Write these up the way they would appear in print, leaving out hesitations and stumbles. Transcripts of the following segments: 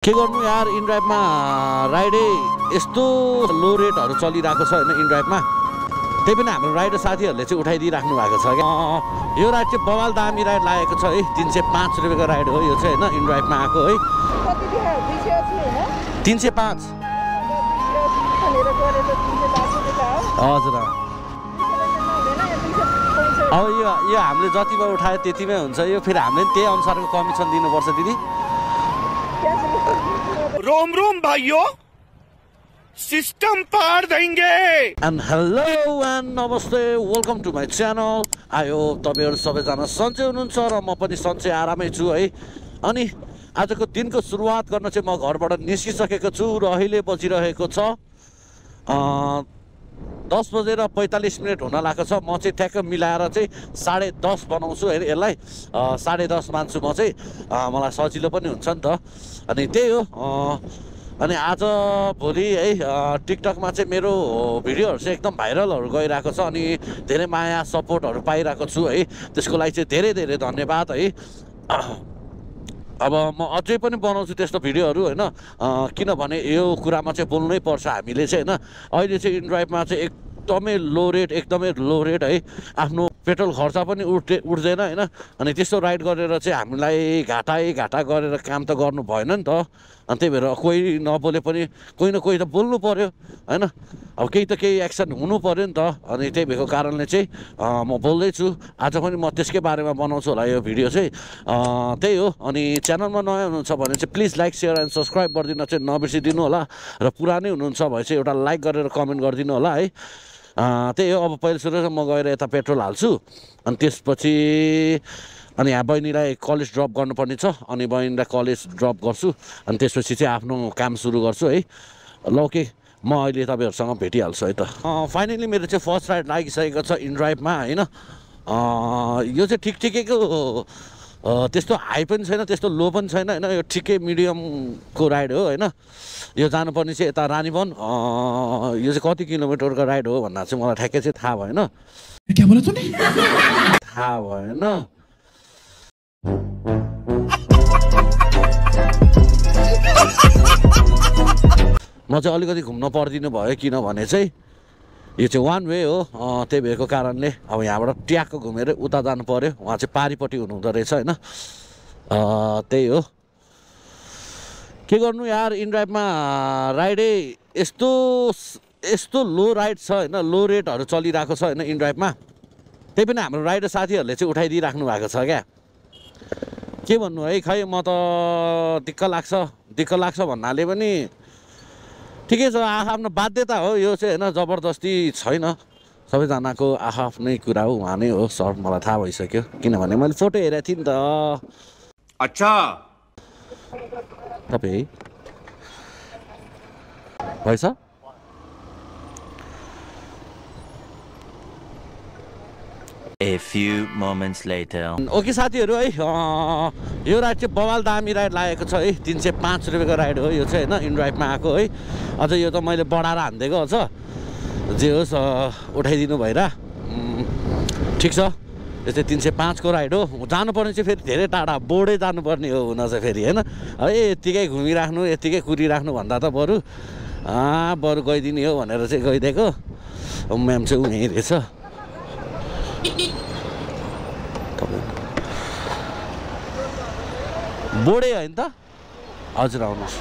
के गर्नु यार इनड्राइभमा राइडै यस्तो लो रेटहरु चलिरहेको छ हैन इनड्राइभमा त्यही पनि हाम्रो राइडर साथीहरुले चाहिँ उठाइदिइराख्नु भएको छ के यो राइड चाहिँ बवाल दामी राइड लागेको छ है 305 रुपैयाँको राइड हो यो चाहिँ हैन इनड्राइभमा आको है कति दियो 280 हैन 305 भनेर गरेर 305 रुपैयाँ हो हजुर अब यो हामीले जतिमा उठायो त्यतिमै हुन्छ यो फेरि हामीले त्यही अनुसारको कमिसन दिनुपर्छ दिदी रोम रोम भाइयों सिस्टम पार देंगे and hello and namaste welcome to my channel I hope तपाईहरु सबैजना सन्चै हुनुहुन्छ र म पनि सन्चै आरामै छु है अनि आजको दिनको सुरुवात गर्न चाहिँ म घरबाट निस्किसकेको छु र अहिले बजिरहेको छ 10:45 हुन लागेको छ म चाहिँ ठ्याक्क मिलाएर चाहिँ 10:30 बनाउँछु हैन यसलाई 10:30 मान्छु म चाहिँ मलाई सजिलो पनि हुन्छ नि त अनि त्यही हो अनि आज भोलि है टिकटकमा चाहिँ मेरो भिडियोहरु चाहिँ एकदम भाइरलहरु गइरहेको छ अनि धेरै माया सपोर्टहरु पाइरहेको छु है त्यसको लागि चाहिँ धेरै धेरै धन्यवाद है अब म अझै पनि बनाउँछु त्यस्तो भिडियोहरु हैन किनभने यो कुरामा चाहिँ बोल्नै पर्छ हामीले चाहिँ हैन अहिले चाहिँ इनड्राइभमा चाहिँ एकदमै लो रेट है आफ्नो पेट्रोल खर्च पनि उठ्दैन हैन अनि त्यस्तो राइड गरेर चाहिँ हामीलाई घाटा गरेर काम त गर्नु भएन नि त अनि त्यही भएर कोही नबोले पनि कोही न कोही त बोल्नु पर्यो हैन अब केही एक्सन हुनु पर्यो नि त अनि त्यही भएको कारणले चाहिँ म बोल्दै छु आज पनि म त्यसकै बारेमा बनाउँछु होला यो भिडियो चाहिँ त्यही हो अनि च्यानलमा नयाँ हुनुहुन्छ भने चाहिँ please like share and subscribe गरिदिन चाहिँ नबिर्सिदिनु होला र पुरानै हुनुहुन्छ भने चाहिँ एउटा लाइक गरेर कमेन्ट गरिदिनु होला है त्यही हो अब पहिलो सुरु म गएर यता पेट्रोल हाल्छु अनि त्यसपछि अनि यहाँ बहिनीलाई कलेज ड्रप गर्नुपर्ने छ अनि बहिनीलाई कलेज ड्रप गर्छु अनि त्यसपछि चाहिँ आफ्नो काम सुरु गर्छु है ल ओके म अहिले तपाईहरुसँग भेटिहाल्छु है त फाइनली मेरो चाहिँ फर्स्ट राइड लागिसकेको छ इनड्राइभमा हैन यो चाहिँ ठिकठिकैको त्यस्तो हाई पनि छैन त्यस्तो लो पनि छैन हैन यो ठिकै मिडियमको राइड हो हैन यो जानुपर्ने चाहिँ यता रानीवन यो चाहिँ कति किलोमिटरको राइड हो भन्दा चाहिँ मलाई ठ्याक्कै चाहिँ थाहा भएन क्या बोला तूने थाहा भएन म चाहिँ अलिकति घुम्न पर्दिनु भयो किनभने चाहिँ यो चाहिँ वान वे हो त्यही भएको कारणले अब यहाँबाट ट्याक्क घुमेर उता जानु पर्यो उहाँ चाहिँ पारिपट्टि हुनुहुँदो रहेछ हैन त्यही हो के गर्नु यार इनड्राइभमा राइडै यस्तो लो राइड छ हैन लो रेटहरु चलिरहेको छ हैन इनड्राइभमा त्यही पनि हाम्रो राइडर साथीहरुले चाहिँ उठाइदिइराख्नु भएको छ क्या के भन्नु है खै म त दिक्क लाग्छ भन्नाले पनि ठिकै छ आफ्नो बाध्यता हो यो चाहिँ हैन जबरजस्ती छैन सबैजनाको आफ्नै कुरा हो उहाँ नै हो सर मलाई थाहा भइसक्यो किनभने मैले फोटो हेरेको थिएँ नि त अच्छा तपाईँ भएछ A few moments later. Okay साथीहरु है यो राइड चाहिँ बवाल दामी राइड लागेको छ है 305 रुपैयाँको राइड हो यो चाहिँ हैन इनड्राइभमा आको है अझ यो त मैले बढाएर हान्देको अझ जे होस् उठाइदिनु भइरा ठिक छ यो चाहिँ 305 को राइड हो जानुपर्ने चाहिँ फेरि धेरै टाढा बोर्डै जानुपर्ने हो हुन चाहिँ फेरि हैन यतिकै घुमिराख्नु यतिकै कुरिराख्नु भन्दा त बरु गइदिने हो भनेर चाहिँ गइदिएको म्याम चाहिँ उही रहेछ बोर्डै होइन त हजुर आउनुहोस्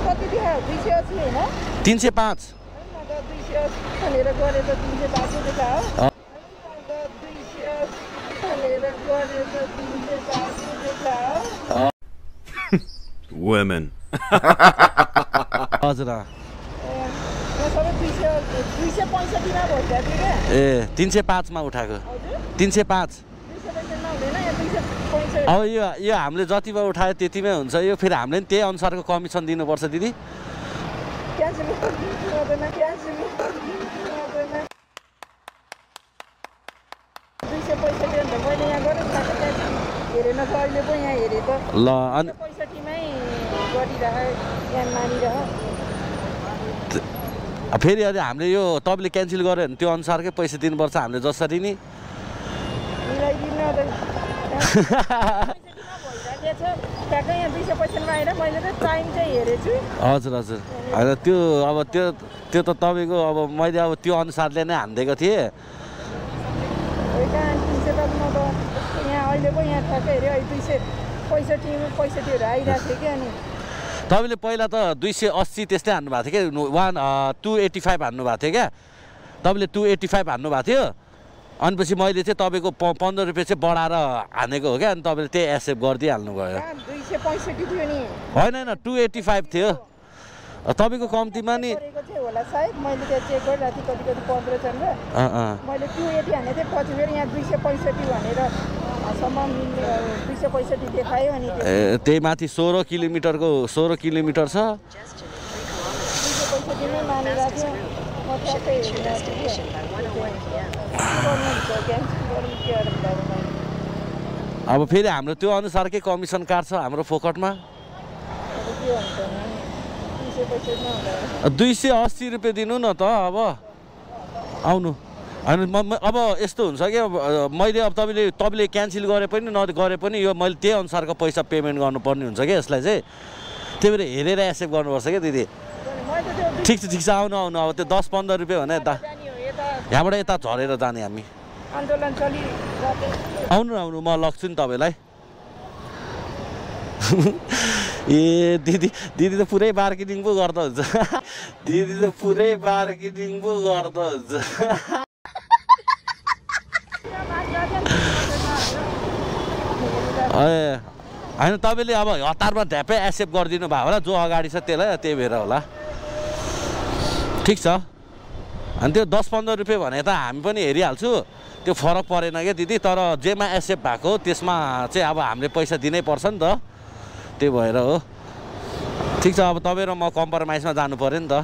कति दियो 280 हैन 305 भनेर गरेर 305 रुपैयाँ हो women हजुर ए 305 मा उठाएको 305 अब यो हामीले जतिमा उठायो त्यतिमै हुन्छ यो फेरि हामीले त्यही अनुसारको कमिसन दिनुपर्छ दिदी ल अनि फेरि अहिले हामीले यो तपाईले क्यान्सल गर्यो भने त्यो अनुसारकै पैसा दिनुपर्छ हामीले जसरी नि ठ्याक्कै यहाँ 265 आएर मैले त टाइम चाहिँ हेरेछु। हजुर हजुर होइन त्यो अब त्यो त तपाईँको अब मैले अब त्यो अनुसारले नै हानिदिएको थिएँ। कहाँ 300 त म त यहाँ अहिले पो यहाँ ठ्याक्कै हेऱ्यो अहिले 265 आइरहेको थियो कि। अनि तपाईँले पहिला त 280 त्यस्तै हान्नु भएको थियो क्या, 285 हान्नु भएको थियो क्या, तपाईँले 285 हान्नु भएको थियो। अनि पछि मैले चाहिँ तपाईँको 15 रुपियाँ चाहिँ बढाएर हानेको हो क्या, अनि तपाईँले त्यही एक्सेप्ट गरिदिइहाल्नु भयो। 265 थियो नि। होइन होइन 285 थियो तपाईँको कम्तीमा नि होला सायद। मैले त्यहाँ चेक गरिरहेको थिएँ कति 15 छन् र मैले 280 हानेको थिएँ। पछि फेरि यहाँ 265 भनेर सम्म 265 देखायो। अनि त्यही माथि 16 किलोमिटर छ। 265 नै मानिरहेको थियो। म ठ्याक्कै अब फेरि हाम्रो त्यो अनुसारकै कमिसन काट्छ हाम्रो फोकटमा। 280 रुपियाँ दिनु न त अब आउनु। होइन अब यस्तो हुन्छ कि मैले अब तपाईँले क्यान्सल गरे पनि नगरे पनि यो मैले त्यही अनुसारको पैसा पेमेन्ट गर्नुपर्ने हुन्छ कि यसलाई चाहिँ। त्यही भएर हेरेर एक्सेप्ट गर्नुपर्छ क्या दिदी। ठिक छ आउनु अब त्यो 10-15 रुपियाँ भने यहाँबाट यता झरेर जाने हामी। आन्दोलन चलिरहेको। आउनु म लग्छु नि तपाईँलाई। ए दिदी त पुरै बार्गेनिङ पो गर्दा हुन्छ। दिदी त पुरै बार्गेनिङ पो गर्दा हुन्छ। ए होइन तपाईँले अब हतारमा ढ्यापै एक्सेप्ट गरिदिनु भयो होला, जो अगाडि छ त्यसलाई, त्यही भएर होला। ठिक छ। अनि त्यो 10-15 रुपियाँ भने त हामी पनि हेरिहाल्छु, त्यो फरक परेन क्या दिदी। तर जेमा एक्सेप्ट भएको त्यसमा चाहिँ अब हामीले पैसा दिनै पर्छ नि त, त्यही भएर हो। ठिक छ, अब तपाईँ र म कम्प्रोमाइजमा जानु पऱ्यो नि त।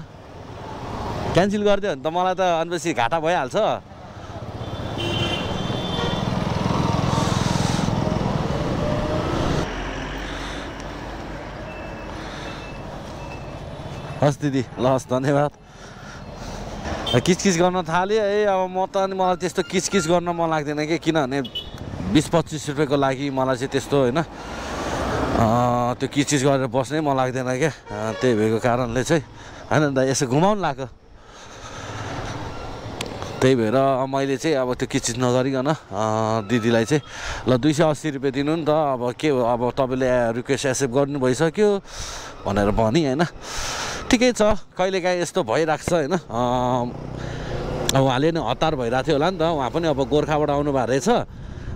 क्यान्सल गरिदियो भने त मलाई त अनपछि घाटा भइहाल्छ। हस् दिदी, ल हस्, धन्यवाद। किचकिच गर्न थाल्यो है अब म त। अनि मलाई त्यस्तो किचकिच गर्न मन लाग्दैन कि, किनभने 20-25 रुपियाँको लागि मलाई चाहिँ त्यस्तो होइन त्यो किचकिच गरेर बस्नै मन लाग्दैन क्या। त्यही भएको कारणले चाहिँ होइन त यसो घुमाउनु लाग्यो। त्यही भएर मैले चाहिँ अब त्यो किचकिच नगरिकन दिदीलाई चाहिँ ल 280 रुपियाँ दिनु नि त। अब के हो, अब तपाईँले रिक्वेस्ट एक्सेप्ट गर्नु भइसक्यो भनेर भनी होइन। ठिकै छ, कहिलेकाहीँ यस्तो भइरहेको छ होइन। अब उहाँले नि हतार भइरहेको थियो होला नि त, उहाँ पनि अब गोर्खाबाट आउनुभएको रहेछ।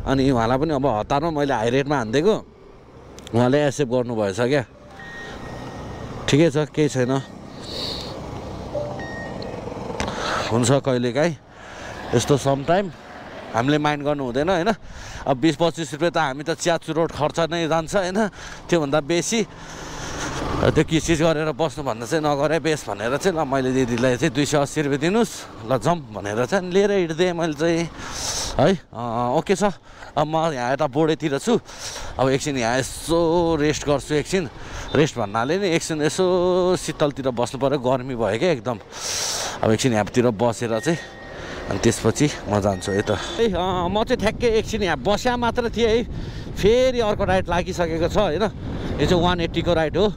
अनि उहाँलाई पनि अब हतारमा मैले हाई रेटमा हानिदिएको, उहाँले एक्सेप्ट गर्नुभएछ क्या। ठिकै छ, केही छैन, हुन्छ कहिलेकाहीँ यस्तो समटाइम हामीले माइन्ड गर्नु हुँदैन होइन। अब 20-25 रुपियाँ त हामी त चिया चुरोट खर्च नै जान्छ होइन। त्योभन्दा बेसी त्यो किचकिच गरेर बस्नुभन्दा चाहिँ नगरे बेस भनेर चाहिँ ल मैले दिदीलाई चाहिँ 280 रुपियाँ दिनुहोस् ल जाउँ भनेर चाहिँ लिएर हिँड्दिएँ मैले चाहिँ है। ओके छ, अब म यहाँ यता बोर्डेतिर छु। अब एकछिन यहाँ यसो रेस्ट गर्छु। एकछिन रेस्ट भन्नाले नि एकछिन यसो शीतलतिर बस्नु पऱ्यो, गर्मी भयो क्या एकदम। अब एकछिन यहाँतिर बसेर चाहिँ अनि त्यसपछि म जान्छु है त। म चाहिँ ठ्याक्कै एकछिन यहाँ बस्या मात्र थिएँ है, फेरि अर्को राइड लागिसकेको छ होइन। यो चाहिँ 180 को राइड हो।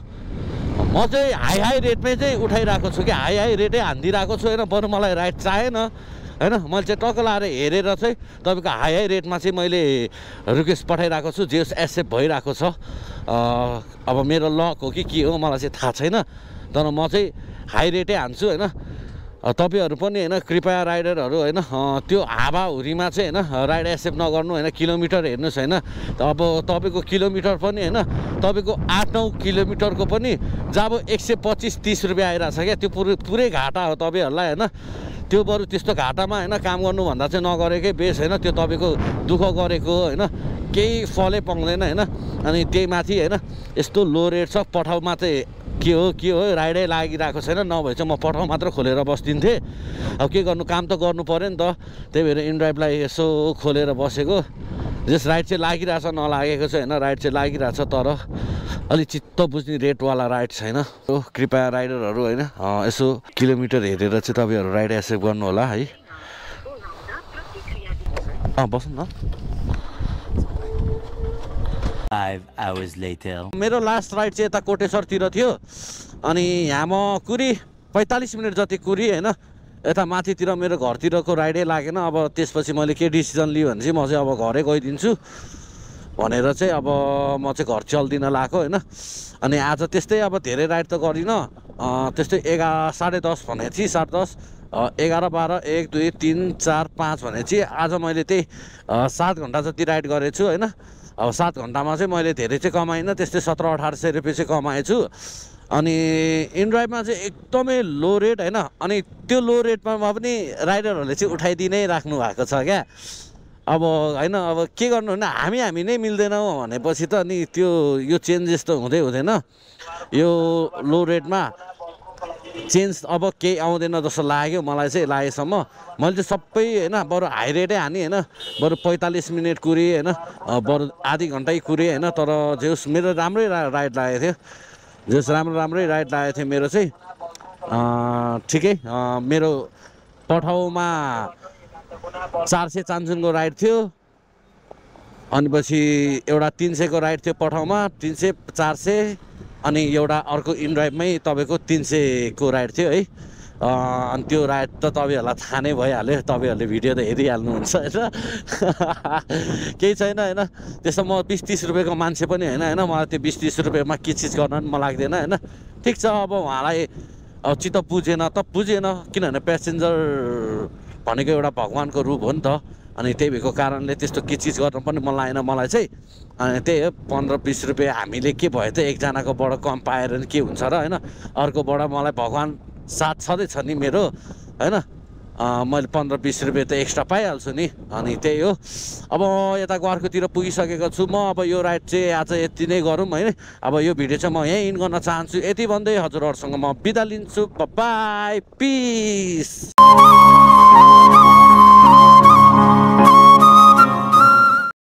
म चाहिँ हाई रेटमै चाहिँ उठाइरहेको छु कि, हाई रेटै हानिदिइरहेको छु होइन। बरु मलाई राइड चाहेन होइन, मैले चाहिँ टक्क लाएर हेरेर चाहिँ तपाईँको हाई रेटमा चाहिँ मैले रिक्वेस्ट पठाइरहेको छु, जे एक्सेप्ट भइरहेको छ। अब मेरो लक हो कि के हो मलाई चाहिँ थाहा छैन, तर म चाहिँ हाई रेटै हान्छु होइन। तपाईँहरू पनि होइन कृपया राइडरहरू होइन त्यो हावाहुरीमा चाहिँ होइन राइड एक्सेप्ट नगर्नु होइन। किलोमिटर हेर्नुहोस् होइन, अब तपाईँको किलोमिटर पनि होइन तपाईँको 8-9 किलोमिटरको पनि जब 125-30 रुपियाँ आइरहेछ क्या, त्यो पुरै घाटा हो तपाईँहरूलाई होइन। त्यो बरु त्यस्तो घाटामा होइन काम गर्नुभन्दा चाहिँ नगरेकै बेस होइन। त्यो तपाईँको दुःख गरेको होइन, केही फलै पाउँदैन होइन। अनि त्यही माथि होइन यस्तो लो रेट छ, पठाउमा चाहिँ के हो राइडै लागिरहेको छैन। नभए चाहिँ म पठाउ मात्र खोलेर बस्दिन्थेँ। अब के गर्नु, काम त गर्नु पऱ्यो नि त। त्यही भएर इनड्राइभलाई यसो खोलेर बसेको। जस राइड चाहिँ लागिरहेछ, नलागेको चाहिँ होइन, राइड चाहिँ लागिरहेछ, तर अलिक चित्त बुझ्ने रेटवाला राइड छैन। कृपया राइडरहरू होइन यसो किलोमिटर हेरेर चाहिँ तपाईँहरू राइड एक्सेप्ट गर्नु होला है। बस्नु न। 5 hours later. मेरो लास्ट राइड चाहिँ यता कोटेश्वरतिर थियो अनि यहाँ म कुरी 45 मिनट जति कुरी होइन यता माथितिर मेरो घरतिरको राइडै लागेन अब त्यसपछि मैले के डिसिजन लिएँ भने चाहिँ म चाहिँ अब घरै गइदिन्छु भनेर चाहिँ अब म चाहिँ घर चल्दिन लाएको होइन अनि आज त्यस्तै अब धेरै राइड त गरिनँ त्यस्तै 10:30 भने चाहिँ 10:30 11 12 1 2 3 4 5 भने चाहिँ आज मैले त्यही 7 घन्टा जति राइड गरेछु होइन अब 7 घन्टामा चाहिँ मैले धेरै चाहिँ कमाइनँ त्यस्तै 1700-1800 रुपियाँ चाहिँ कमाएछु अनि इनड्राइभमा चाहिँ एकदमै लो रेट होइन अनि त्यो लो रेटमा पनि राइडरहरूले चाहिँ उठाइदिनै राख्नु भएको छ क्या अब होइन अब के गर्नु होइन हामी नै मिल्दैनौँ भनेपछि त अनि त्यो यो चेन्जेस त हुँदैन यो लो रेटमा चेन्ज अब केही आउँदैन जस्तो लाग्यो मलाई चाहिँ लागेसम्म मैले चाहिँ सबै होइन बरु हाई रेटै हाने होइन बरु 45 मिनट कुरेँ होइन बरु आधी घन्टै कुरेँ होइन तर जेस मेरो राम्रै राइड लागेको थियो जेस राम्रै राइड लागेको थियो मेरो चाहिँ ठिकै मेरो पठाउमा 400 चान्सुनको राइड थियो अनि पछि एउटा 300 को राइड थियो पठाउमा 300 400 अनि एउटा अर्को इनड्राइभमै तपाईँको 300 को राइड थियो है अनि त्यो राइड त तपाईँहरूलाई थाहा नै भइहाल्यो तपाईँहरूले भिडियो त हेरिहाल्नुहुन्छ होइन केही छैन होइन त्यसो म 20-30 रुपियाँको मान्छे पनि होइन मलाई त्यो 20-30 रुपियाँमा के चिज गर्न पनि मलाई लाग्दैन होइन ठिक छ अब उहाँलाई अब चित्त बुझेन त बुझेन किनभने प्यासेन्जर भनेको एउटा भगवान्को रूप हो नि त अनि त्यही भएको कारणले त्यस्तो के चिज गर्न पनि मन लागेन मलाई चाहिँ अनि त्यही हो 15-20 रुपियाँ हामीले के भयो त एकजनाकोबाट कम पाएर नि के हुन्छ र होइन अर्कोबाट मलाई भगवान् साथ छँदैछ नि मेरो होइन मैले 15-20 रुपियाँ त एक्स्ट्रा पाइहाल्छु नि अनि त्यही हो अब यताको अर्कोतिर पुगिसकेको छु म अब यो राइड चाहिँ आज यति नै गरौँ होइन अब यो भिडियो चाहिँ म यहीँ इन गर्न चाहन्छु यति भन्दै हजुरहरूसँग म बिदा लिन्छु बाई पिस